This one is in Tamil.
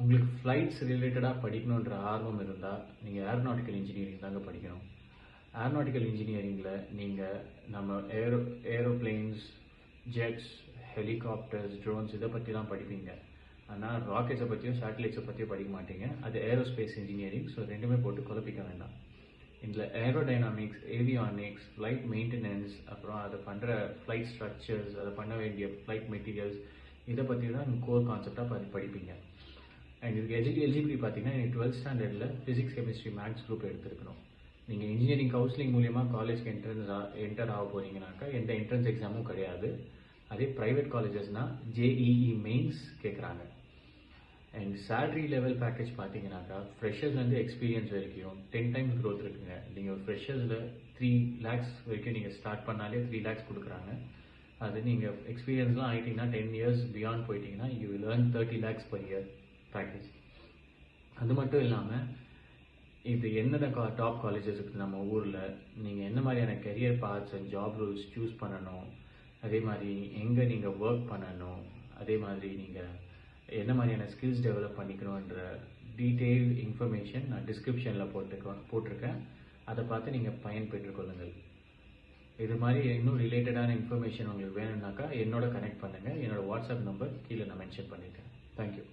உங்களுக்கு ஃப்ளைட்ஸ் ரிலேட்டடாக படிக்கணுன்ற ஆர்வம் இருந்தால் நீங்கள் ஏரோநாட்டிக்கல் இன்ஜினியரிங் தாங்க படிக்கணும். ஏரோநாட்டிக்கல் இன்ஜினியரிங்கில் நீங்கள் நம்ம ஏரோப்ளேன்ஸ், ஜெட்ஸ், ஹெலிகாப்டர்ஸ், ட்ரோன்ஸ் இதை பற்றி தான் படிப்பீங்க. ஆனால் ராக்கெட்ஸை பற்றியும் சேட்டலைட்ஸை பற்றியும் படிக்க மாட்டீங்க. அது ஏரோஸ்பேஸ் இன்ஜினியரிங். ஸோ ரெண்டுமே போட்டு குழப்பிக்க வேண்டாம். இதில் ஏரோடைனாமிக்ஸ், ஏவியானிக்ஸ், ஃப்ளைட் மெயின்டெனன்ஸ், அப்புறம் அதை பண்ணுற ஃப்ளைட் ஸ்ட்ரக்சர்ஸ், அதை பண்ண வேண்டிய ஃப்ளைட் மெட்டீரியல்ஸ், இதை பற்றி தான் கோர் கான்செப்டாக படிப்பீங்க. அண்ட் இதுக்கு எலிஜிபிலிட்டி பார்த்தீங்கன்னா நீங்கள் 12th ஸ்டாண்டர்டில் ஃபிசிக்ஸ், கெமிஸ்ட்ரி, மேக்ஸ் குரூப் எடுத்துருக்கணும். நீங்கள் இன்ஜினியரிங் கவுன்சிலிங் மூலியமாக காலேஜ்க்கு என்டர் ஆக போகிறீங்கனாக்கா எந்த என்ட்ரன்ஸ் எக்ஸாமும் கிடையாது. அதே ப்ரைவேட் காலேஜஸ்னால் ஜேஇஇ மெயின்ஸ் கேட்குறாங்க. அண்ட் சேலரி லெவல் பேக்கேஜ் பார்த்தீங்கன்னாக்கா ஃப்ரெஷர்ஸ்லேருந்து எக்ஸ்பீரியன்ஸ் வரைக்கும் 10 times க்ரோத் இருக்குங்க. நீங்கள் ஒரு ஃப்ரெஷர்ஸில் 3 lakhs வரைக்கும் நீங்கள் ஸ்டார்ட் பண்ணாலே 3 lakhs கொடுக்குறாங்க. அது நீங்கள் எக்ஸ்பீரியன்ஸ்லாம் ஆகிட்டிங்கன்னா 10 years பியாண்ட் போயிட்டீங்கன்னா you will earn 30 lakhs per year package. அது மட்டும் இல்லாமல் இது என்னென்ன டாப் காலேஜஸ் இருக்குது நம்ம ஊரில், நீங்கள் என்ன மாதிரியான career parts and job rules choose பண்ணணும், அதே மாதிரி எங்கே நீங்கள் ஒர்க் பண்ணணும், அதே மாதிரி நீங்கள் என்ன மாதிரியான ஸ்கில்ஸ் டெவலப் பண்ணிக்கணுன்ற டீட்டெயில் இன்ஃபர்மேஷன் நான் டிஸ்கிரிப்ஷனில் போட்டிருக்கேன். அதை பார்த்து நீங்கள் பயன்பெற்றுக்கொள்ளுங்கள். இது மாதிரி இன்னும் ரிலேட்டடான இன்ஃபர்மேஷன் உங்களுக்கு வேணும்னாக்கா என்னோட கனெக்ட் பண்ணுங்கள். என்னோடய வாட்ஸ்அப் நம்பர் கீழே நான் மென்ஷன் பண்ணிட்டேன். தேங்க்யூ.